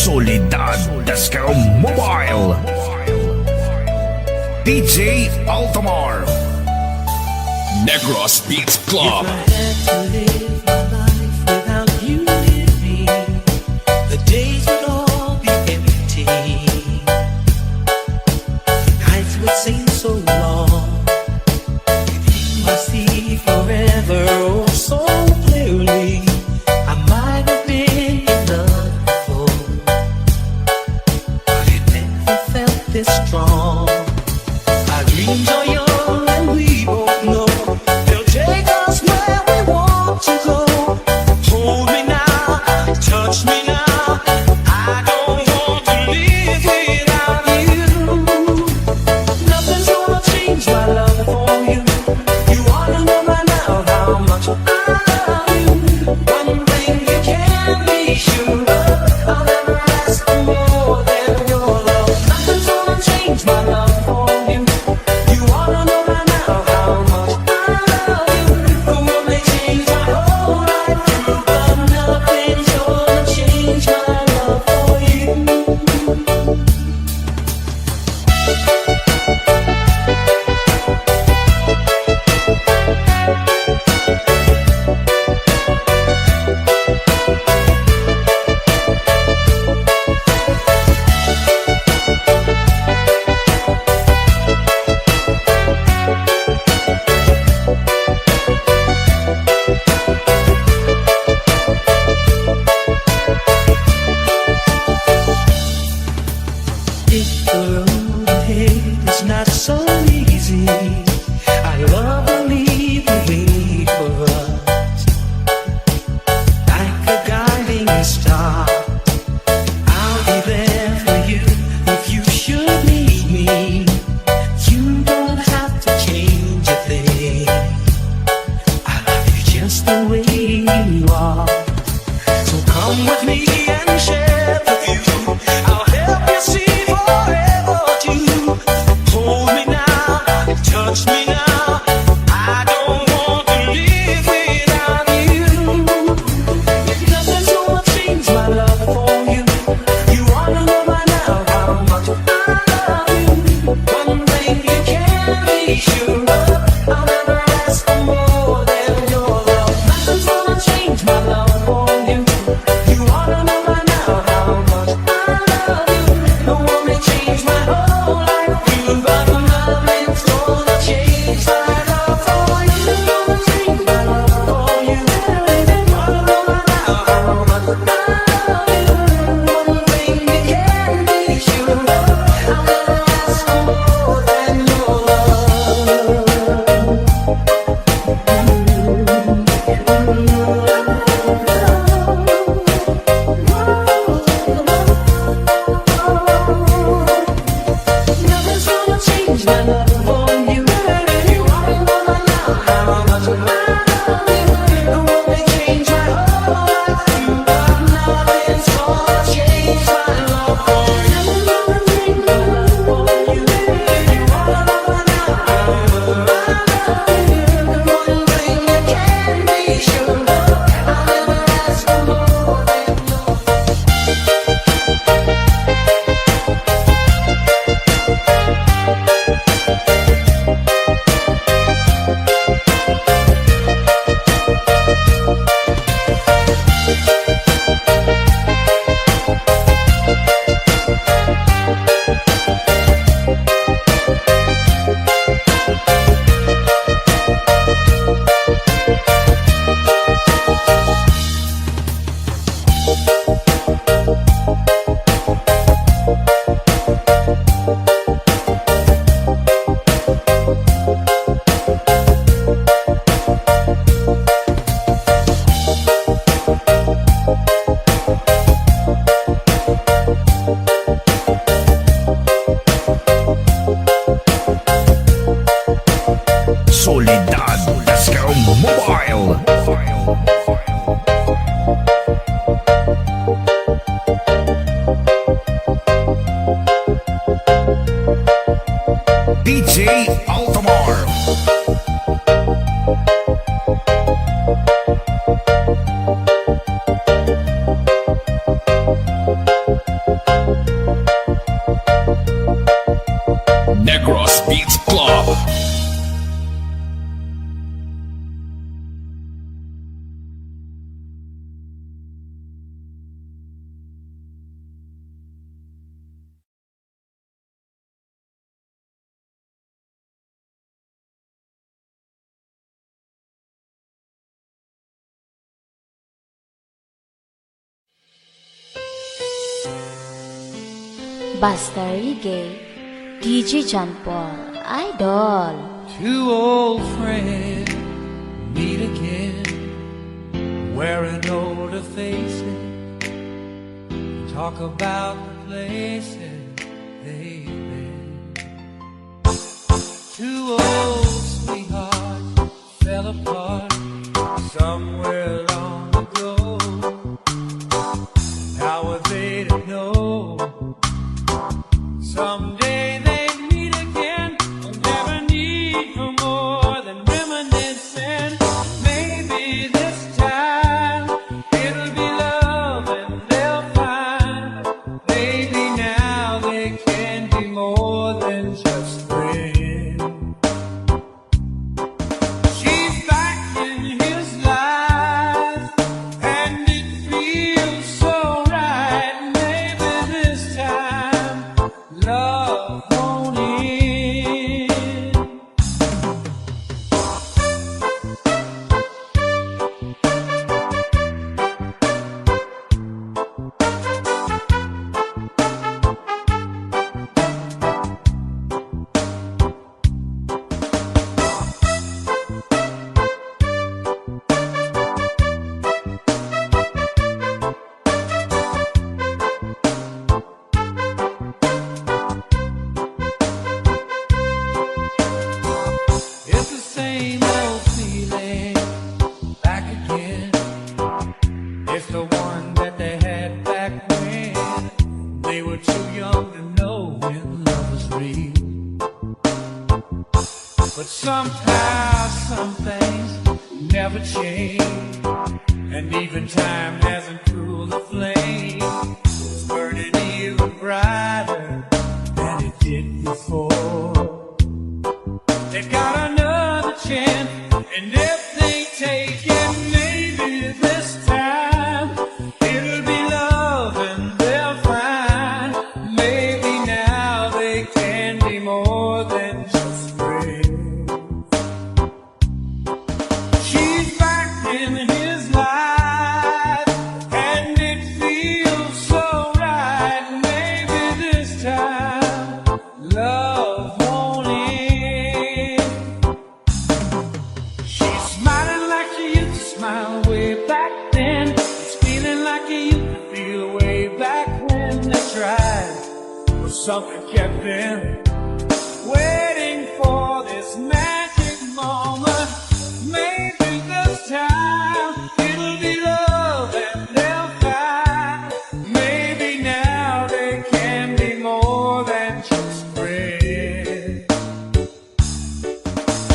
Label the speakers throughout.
Speaker 1: Soledad Dascal Mobile, DJ Altamar, Negros Beats Club.
Speaker 2: If I had to live my life without you near me, the days would all be empty. Nights would seem so long. You must see forever oh so clearly. I might have been in love before, but it never felt this strong. Our dreams are young and we both know they'll take us where we want to go. Hold me now, touch me now. I don't want to live without you. Nothing's gonna change my love for you. You ought to know by now how much I love you. One thing you can be sure of, I'll never ask for more than your love. Nothing's gonna change my love for you. You ought to know by now how much I love you. The world may change my whole life through, but nothing's gonna change my love for you. If the road ahead is not so easy, I love will leave the way for us. Like a guiding star, I'll be there for you if you should need me. You don't have to change a thing. I love you just the way you are. So come with me and share the view. I'll help you see forever too. Hold me now, touch me now. I don't want to live without you. Nothing's gonna change my love for you. You ought to know by now how much I love you. One thing you can be sure of, I'll never ask for more than your love. Nothing's gonna change my love for you. You ought to know by now how much I love you. No one may change my whole life through, but nothing's gonna change my love for you. Gonna change my love for you. You ought to know by now how much I love you. One thing you can be sure of, I'll never ask for more than your love. Nothing's gonna change my love for you. You ought to know by now how much I love you. No one may change my whole life through, but nothing's gonna change my love for you. Nothing's gonna change my love for you. You ought to know by now how much I love you. The one thing you can be sure of, I'll never ask for more than your
Speaker 1: Soledad Dascal Mobile, DJ Altamar.
Speaker 3: Basta Reggae, DJ John Paul, Idol.
Speaker 2: Two old friends meet again, wearing older faces, talk about the places they've been. Two old sweethearts fell apart somewhere long ago. How were they to know? Someday they'd meet again and never need for more than reminiscing. Maybe this time it'll be love and they'll find. Maybe now they can be more than just friends. She's back in his life and it feels so right. Maybe this time love won't end. It's the same old feeling back again. It's the one that they had back when they were too young to know when love was real. But somehow some things never change, and even time hasn't cooled the flame. It's burning even brighter than it did before. They've got another chance, and if they take it, maybe this time it'll be love and they'll find. Maybe now they can be more than just friends. She's back in his life, and it feels so right. Maybe this time love won't end. She's smiling like she used to smile way back then. She's feeling like she used to feel way back when they tried. But something kept them waiting for this magic moment. Maybe this time it'll be love and they'll find. Maybe now they can be more than just friends.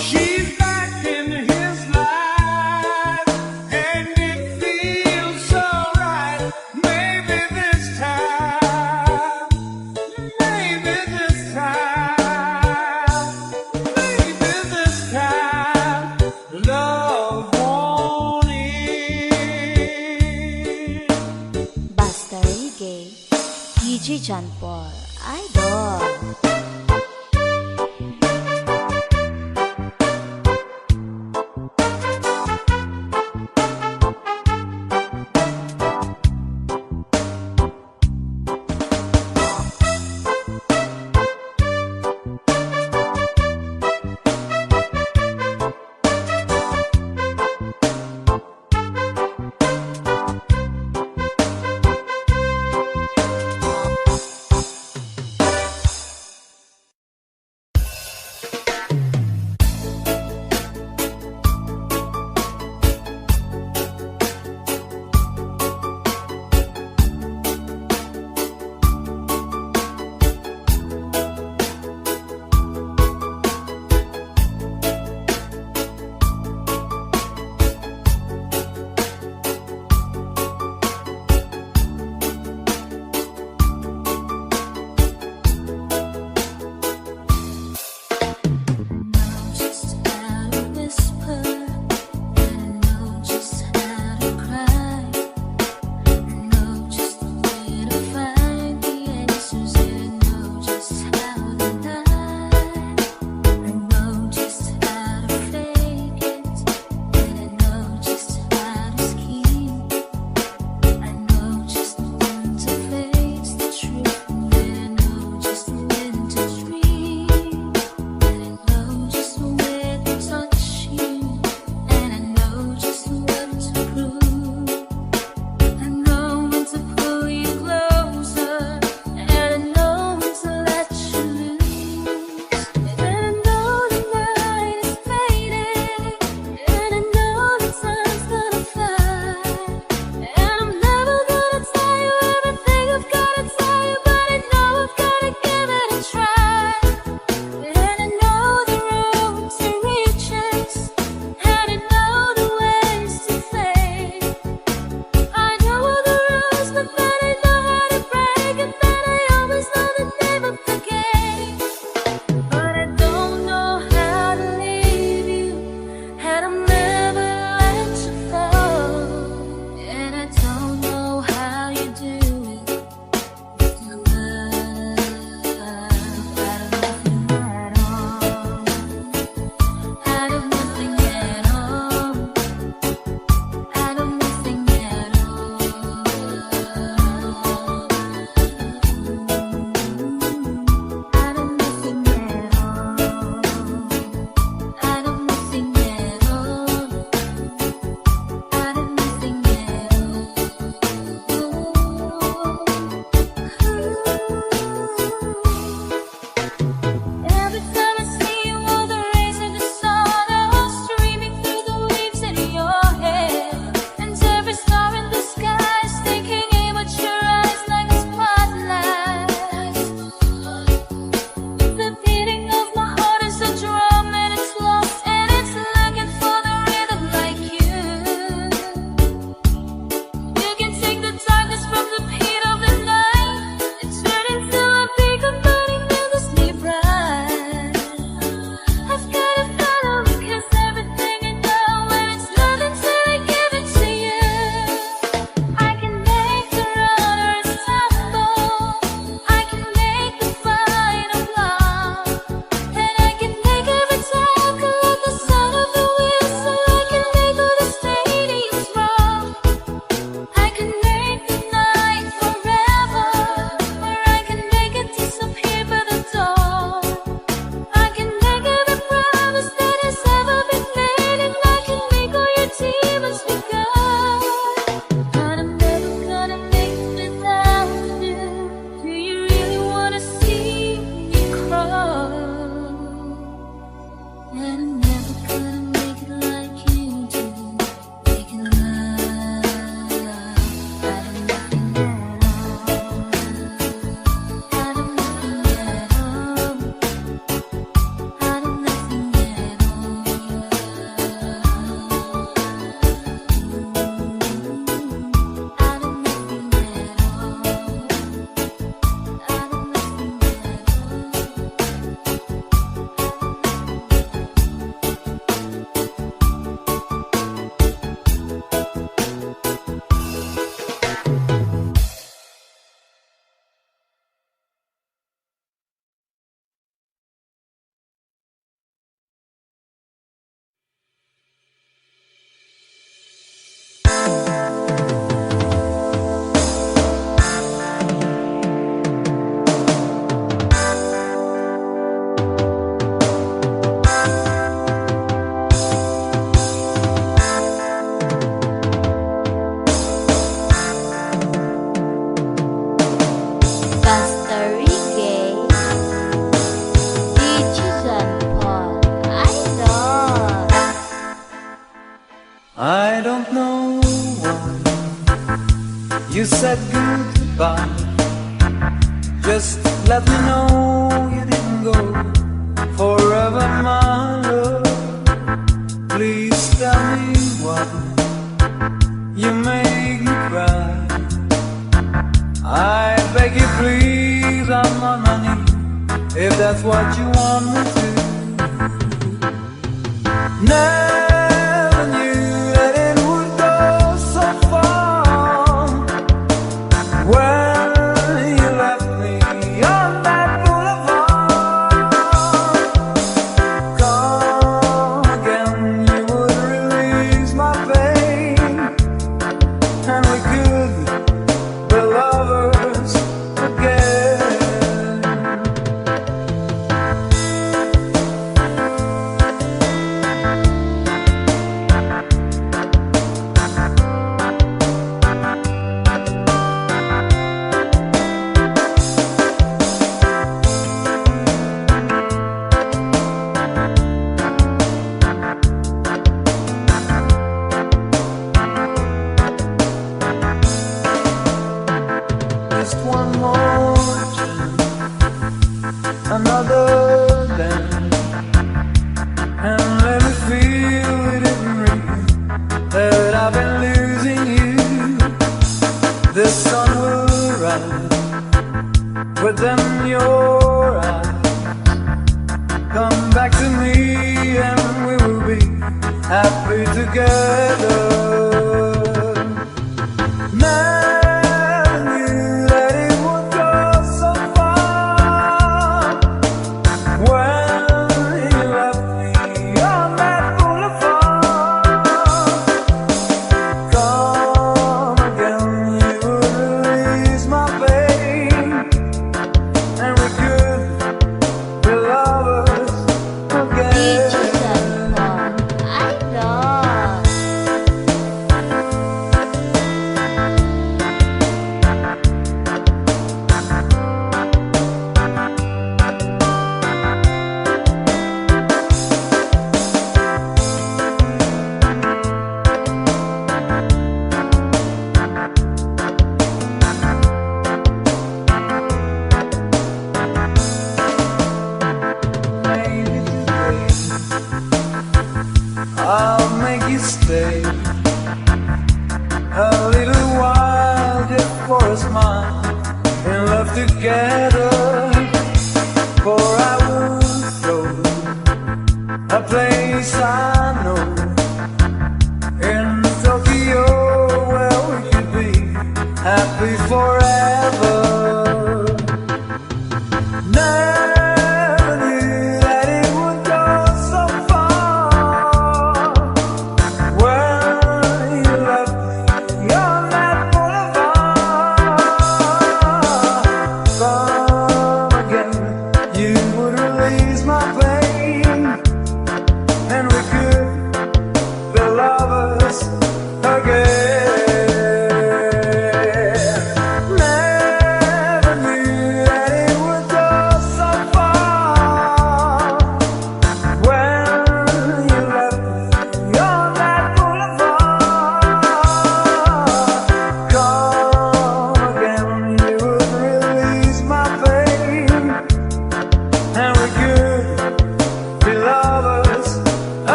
Speaker 2: She's back in his life, and it feels so right. Maybe this time, maybe this time, maybe this time, love won't end.
Speaker 3: Basta Reggae, DJ John Paul, Idol.
Speaker 2: You said goodbye. Just let me know you didn't go forever, my love. Please tell me why you make me cry. I beg you please, I'm on my knees, if that's what you want me to. Never knew that it would go so far. When you left me on that boulevard, come again, you would release my pain, and we could be lovers again. Just one more chance, another dance, and let me feel it in real that I've been losing you. The sun will rise within your eyes. Come back to me and we will be happy together. Never knew that it would go so far. When you left me on that boulevard, come again, you would release my pain, and we could be lovers again. Maybe today I'll make you stay a little while just for a smile and love together. For I will show a place I know in Tokyo where we could be happy forever. Never knew that it would go so far. When you left me on that boulevard, come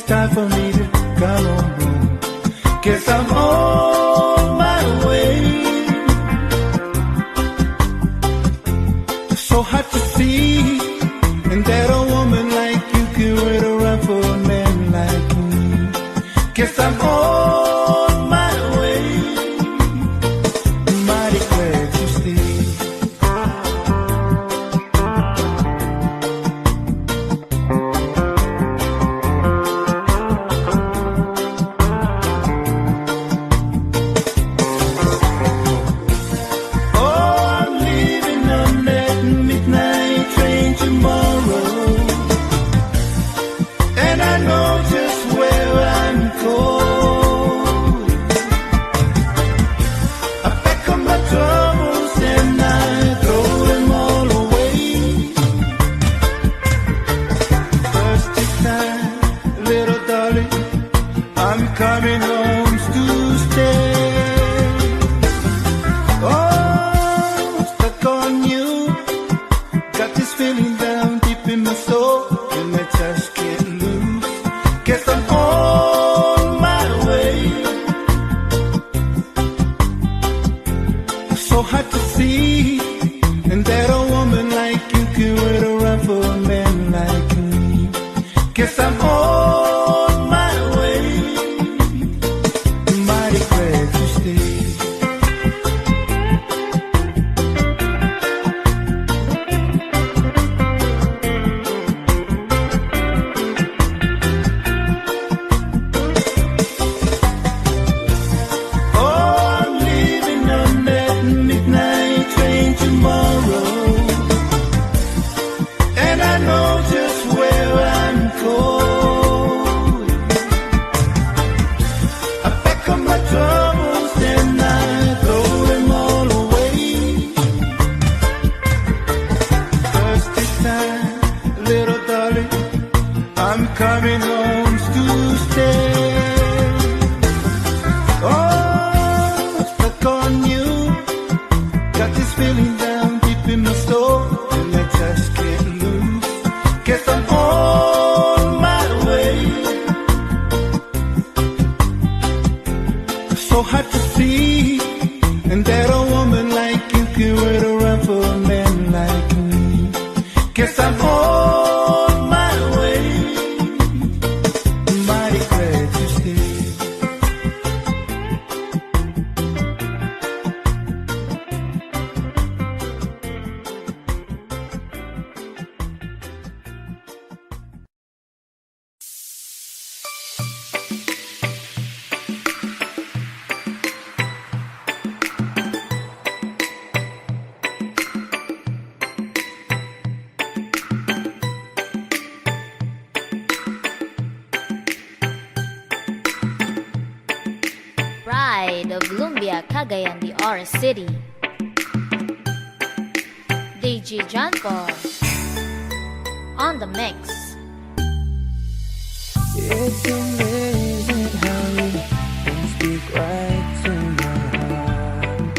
Speaker 2: time for me to come on home. Guess I'm on my way. So hard to see, and that a woman like you can wait around for a man like me. Guess I'm on my way. Mighty glad you stayed. Coming home to stay. Oh, stuck on you. Got this feeling down deep in my soul, and I just can't lose. Guess I'm on my way. So hard to see, and that a woman like you can wait around for a man like me. Guess I'm on my way. Mighty glad you stayed. Oh, I'm leaving on that midnight train tomorrow, and I know just where I'm going. I pack up my troubles and I throw them all away. First this time, little darling, I'm coming home to stay. Oh, stuck on you. Got this feeling down deep in my soul, and I just can't lose. Guess I'm on my way. So hard to see, and that a woman like you can wait around for a man like me. Guess I'm on my way. Mighty glad you stayed.
Speaker 3: Pride of Lumbia, Cagayan de Oro City. DJ John Paul on the mix.
Speaker 2: It's amazing how you can speak right to my heart.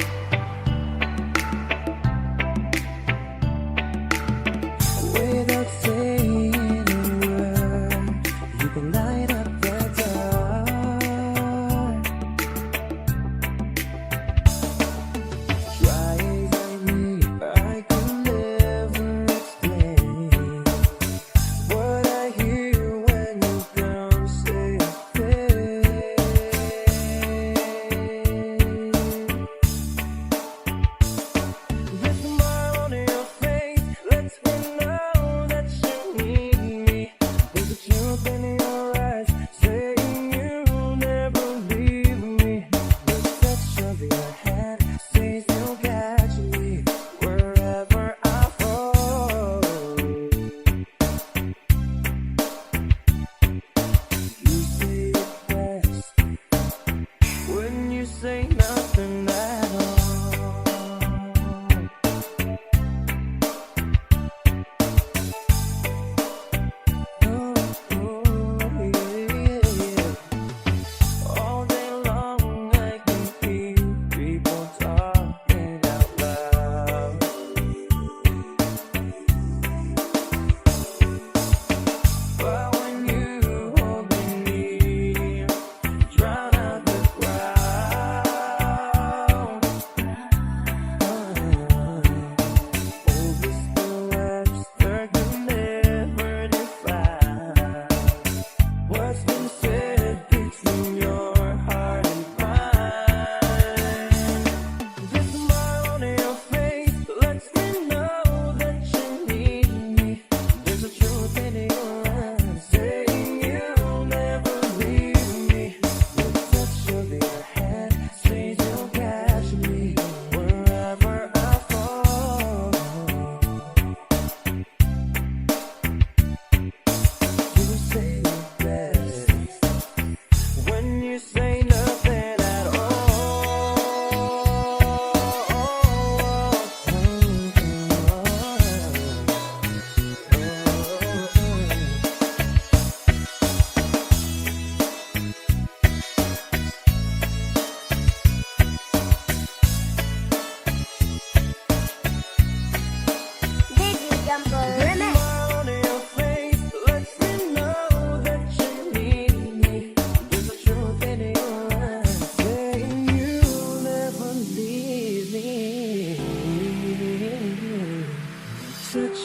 Speaker 2: Without saying a word, you can light up the dark. Try as I may, I can never explain what I hear when you come say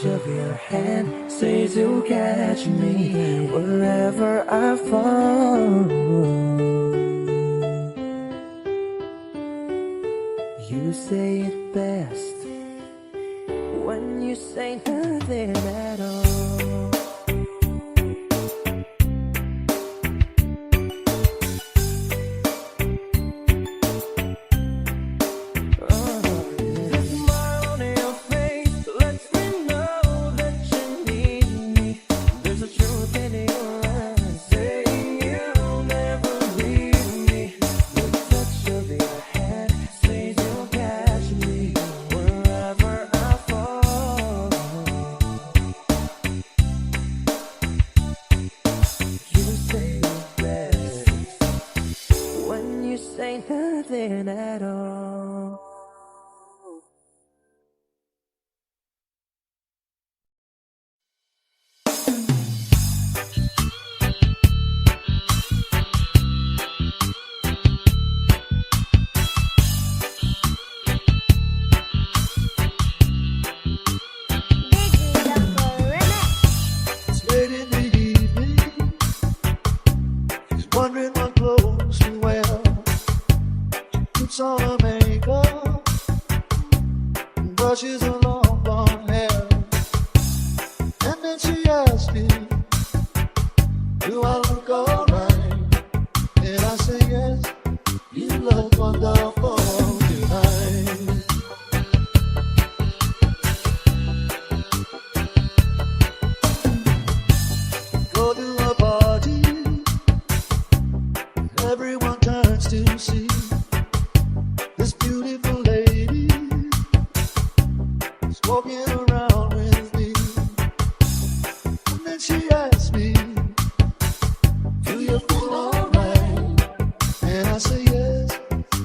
Speaker 2: touch of your hand says you'll catch me wherever I fall. You say it best when you say nothing at all. Nothing at all.
Speaker 4: It's late in the evening. He's wondering what clothes to wear. Puts on her makeup and brushes her long blonde hair. And then she asks me, do I look alright? And I say yes, you look wonderful tonight. Go to a party, everyone turns to see this beautiful lady is walking around with me. And then she asks me, do you feel alright? And I say yes,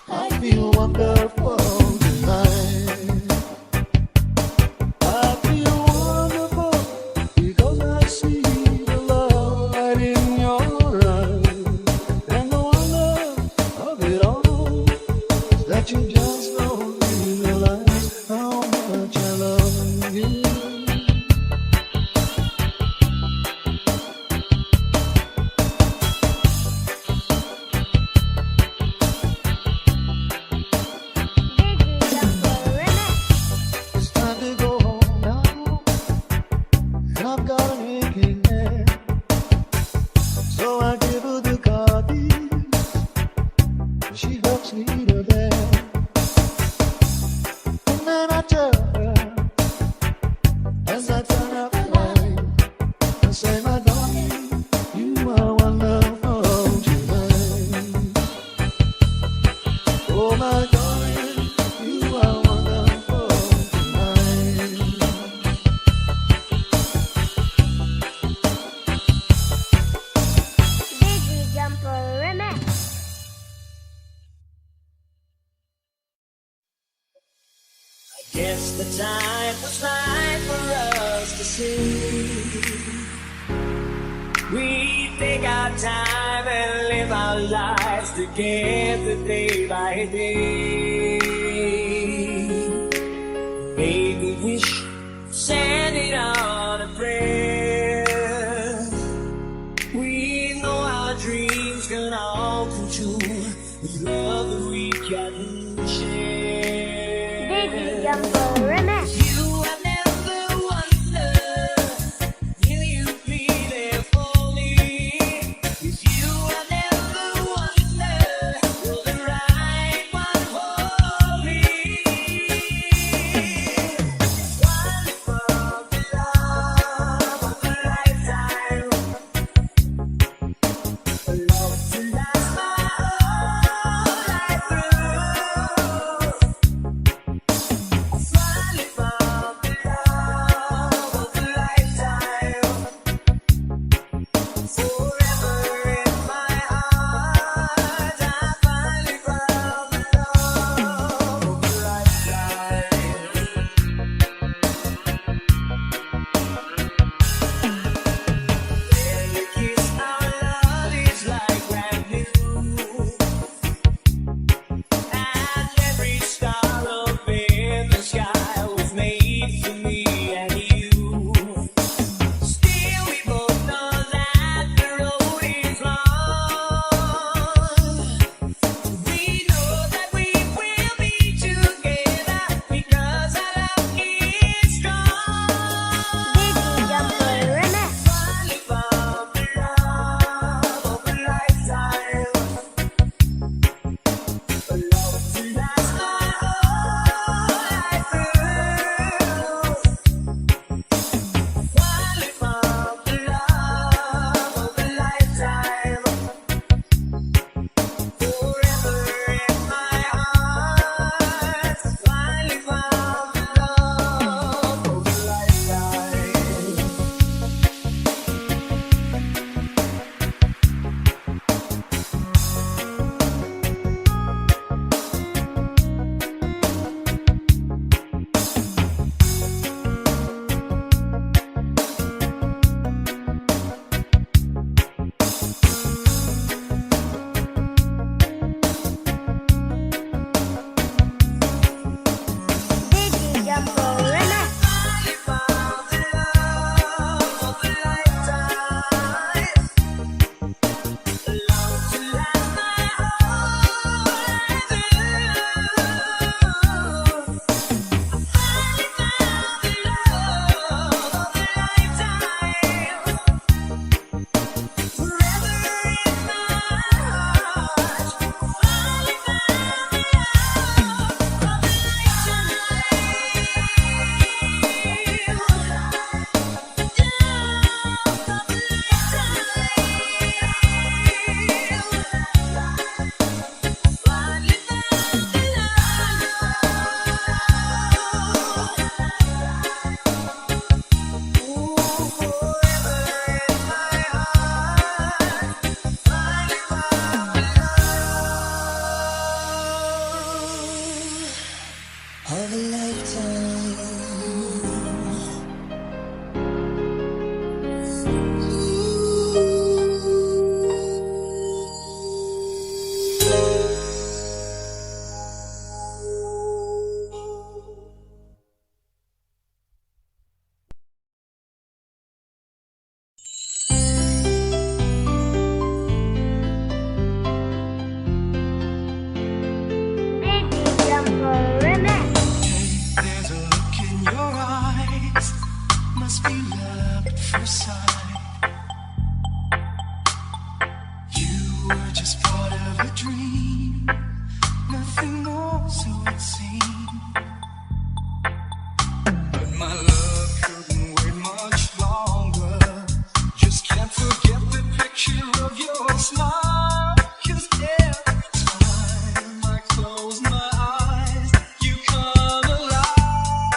Speaker 4: I feel wonderful tonight. I feel wonderful because I see the love right in your eyes. And the wonder of it all that you just don't realize how much I love you. It's time to go home now, and I've got an aching head. So I give her the car keys, and she helps me to bed. And then I tell her, as I turn up the light, I say, my darling, you are wonderful tonight. Oh, my darling, you are wonderful tonight.
Speaker 2: Guess the time was right for us to see. We take our time and live our lives together day by day. Make a wish, send it on a prayer. We know our dreams can all come true with love that we can share. You have never wondered, will you be there for me? If you have never wondered, you're the right one for me. One for the love. first sight. You were just part of a dream, nothing more, so it seemed. But my love couldn't wait much longer. Just can't forget the picture of your smile. 'Cause every time I close my eyes, you come alive.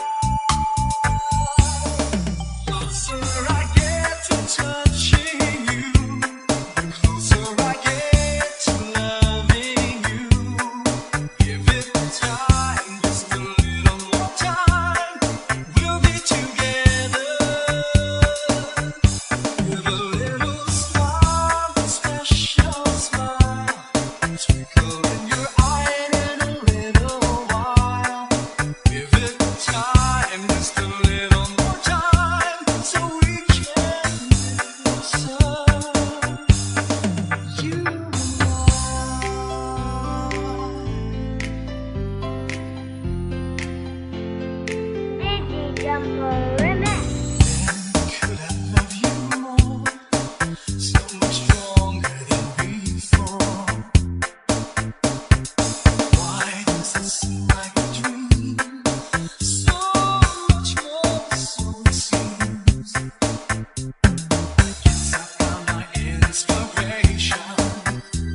Speaker 2: Closer I get to touching you, the closer I get to loving you. Give it time, just a little more time. We'll be together. With a little smile, a special smile, twinkle in your eye in a little while. Give it time, just a little more time, so we can get closer. You and could I love you more, so much stronger than before? Why does it seem like a dream? So much more, so it seems. Guess I found my inspiration.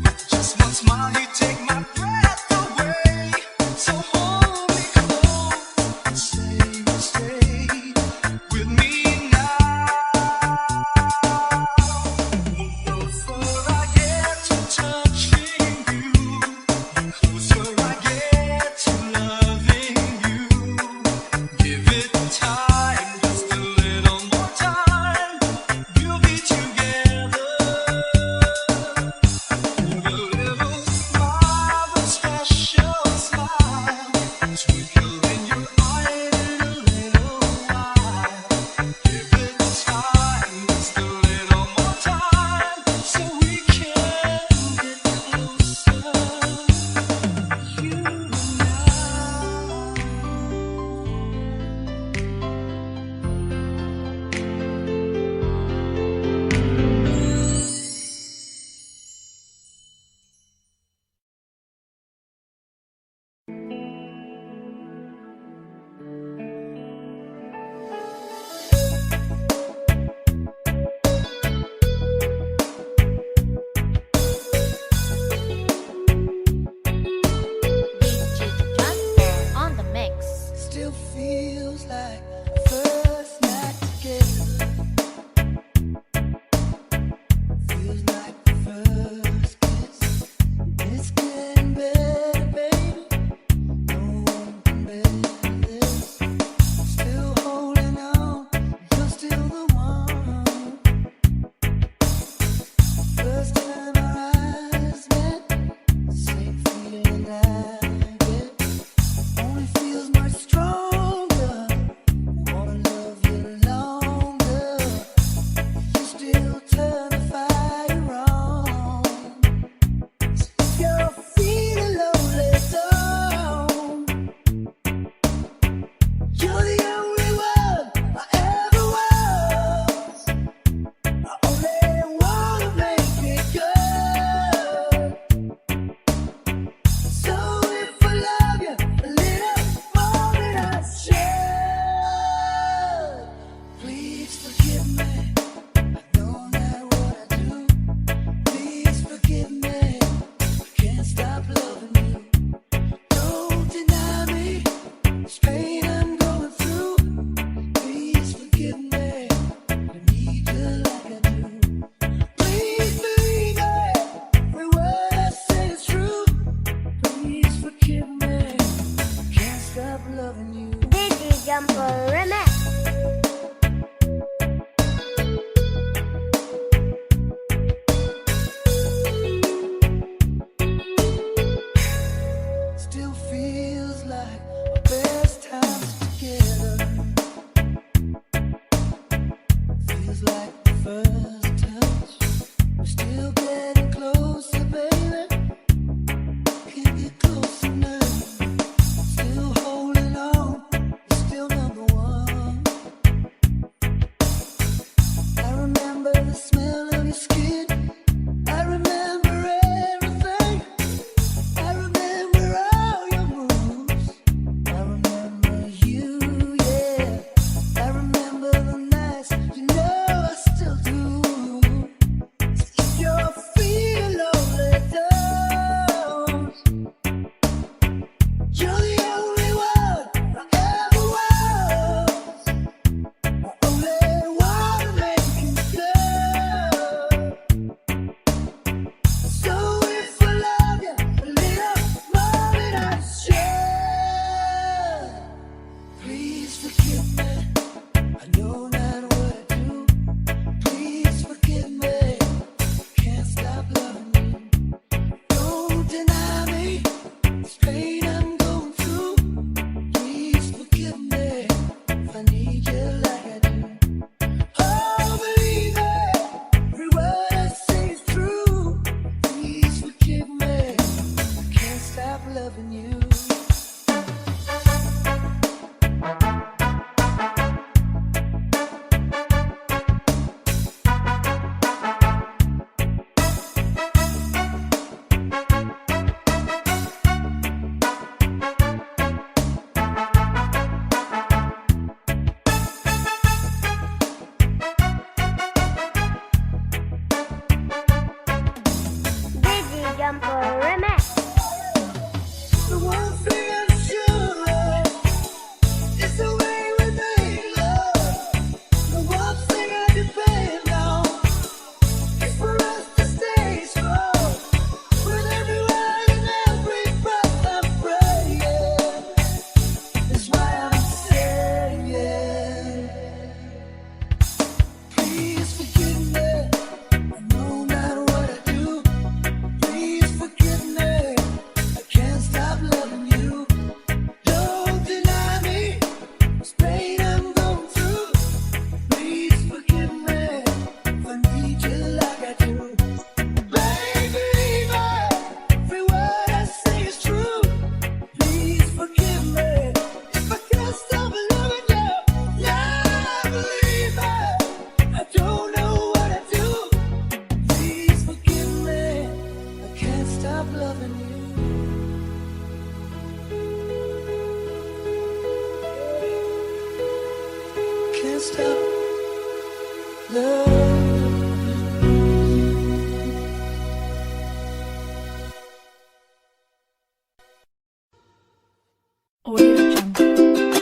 Speaker 2: With just one smile, you take my breath away. So hold me close and stay with me now. The closer I get to touching you, the closer I get to loving you. Give it time, just a little more time. We'll be together. With a little smile, a special smile, twinkle in your eye in a little while. Give it time, just a little more time, so we can get closer. You and
Speaker 3: DJ John on the mix.
Speaker 2: still feels like first night together. Feels like the first kiss. It's getting better, baby. No one can better this. Still holding on, you're still the one. First time our eyes met, same feeling I get. Only feels much stronger. Wanna love you longer. You still turn the fire on. If you're feeling lonely, don't. You're the only one I ever was. I only wanna make it good. So if I love you a little more than I should, please forgive me. I know not what I do. Please forgive me. I can't stop loving you. Don't deny me this pain I'm going through. Please forgive me. I need you like I do. Please believe me. Every word I say is true. Please forgive me. I can't stop loving you. Still feels like our best times together. Feels like the first touch. We're still getting closer, baby. Can't get close enough. Still holding on. You're still number one. non-stop love.
Speaker 5: Audio Jungle. Audio Jungle.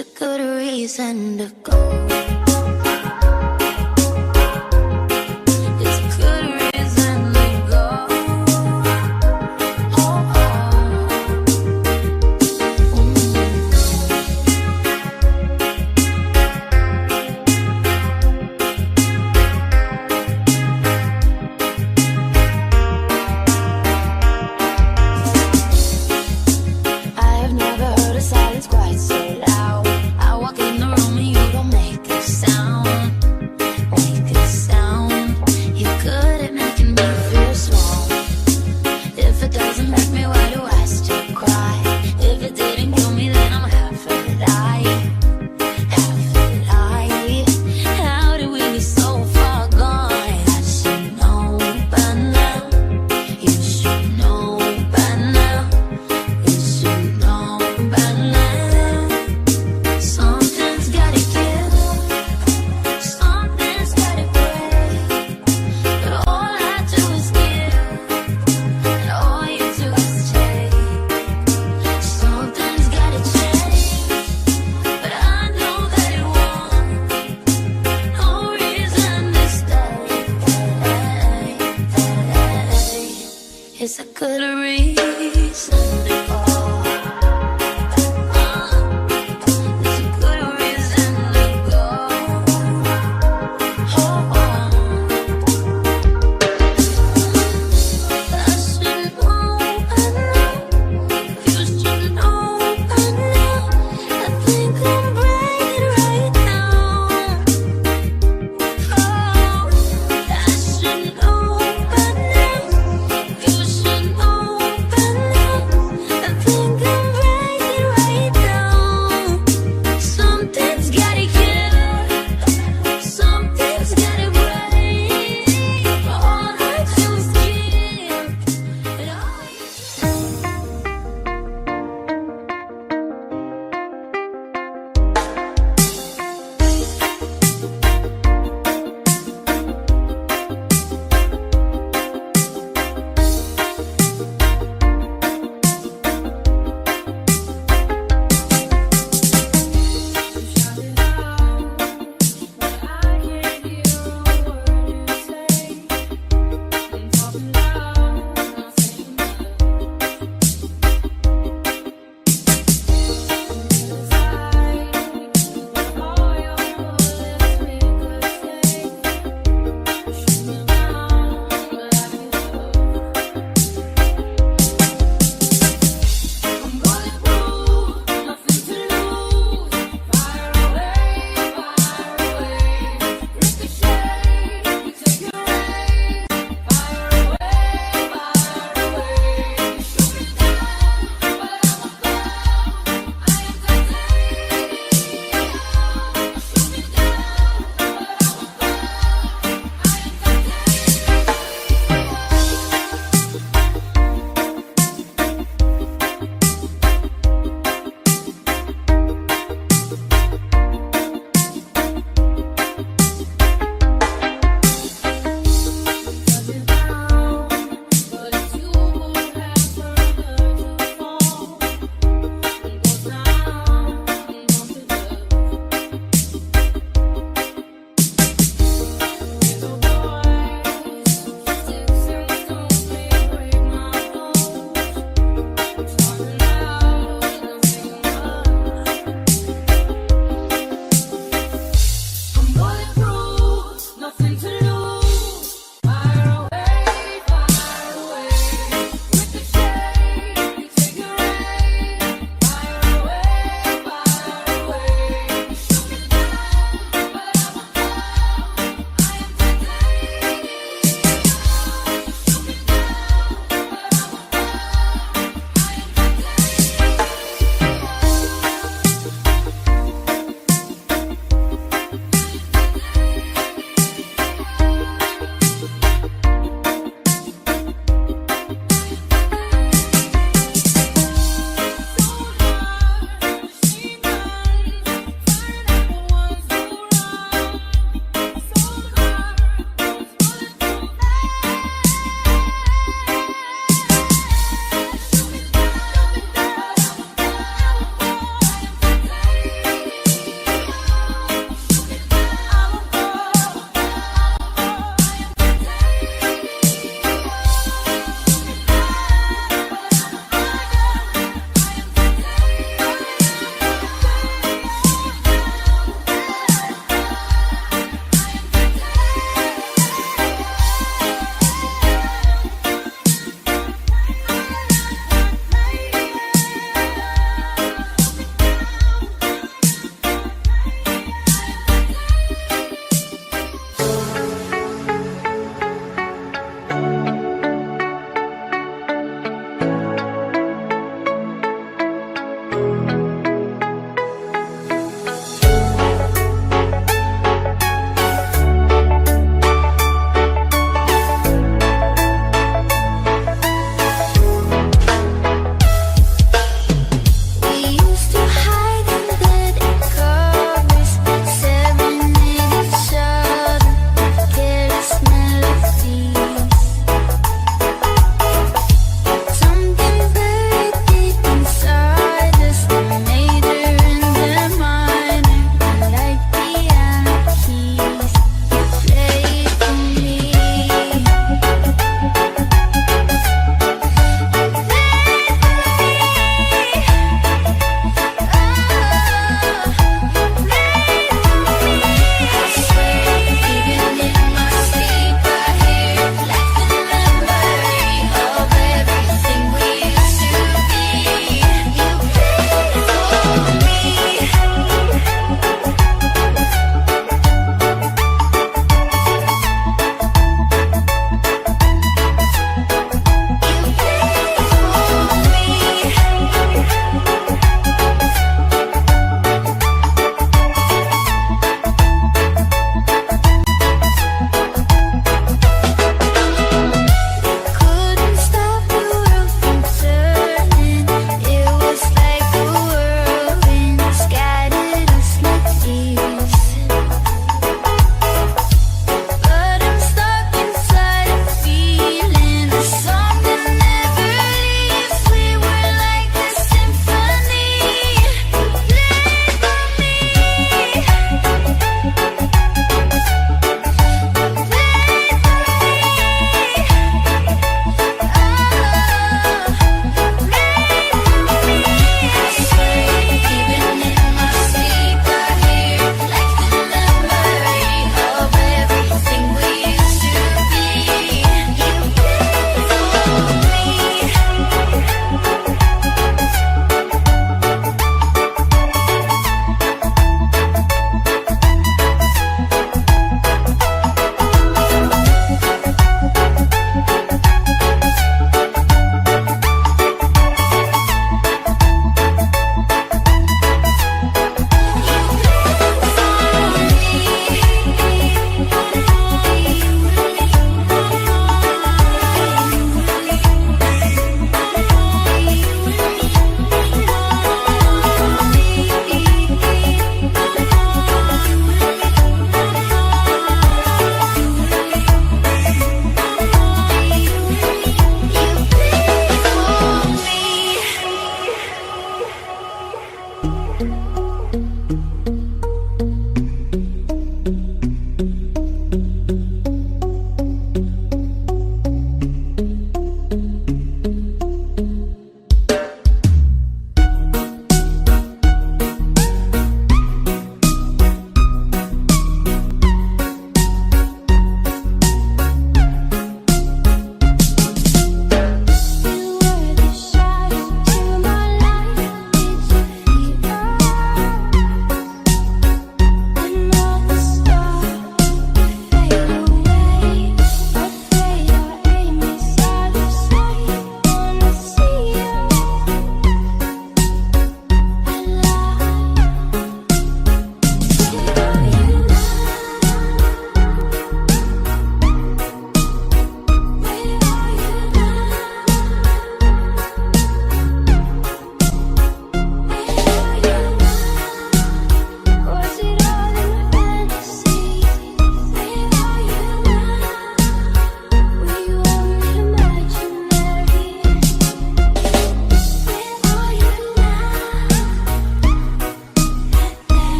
Speaker 6: It's a good reason to go. It's a good reason to go. Oh, I have never heard a silence quite so loud. I walk in the room and you don't make a sound. Make a sound. You're good at making me feel small. If it doesn't make me, why do I still cry? If it didn't kill me, then I'm half alive. Half alive. How did we be so far gone? I should know by now. You should know by now. You should know by now. Something's gotta give. Something's gotta break. But all I do is give. And all you do is take. Something's gotta change. But I know that it won't. No reason to stay. It's a good reason.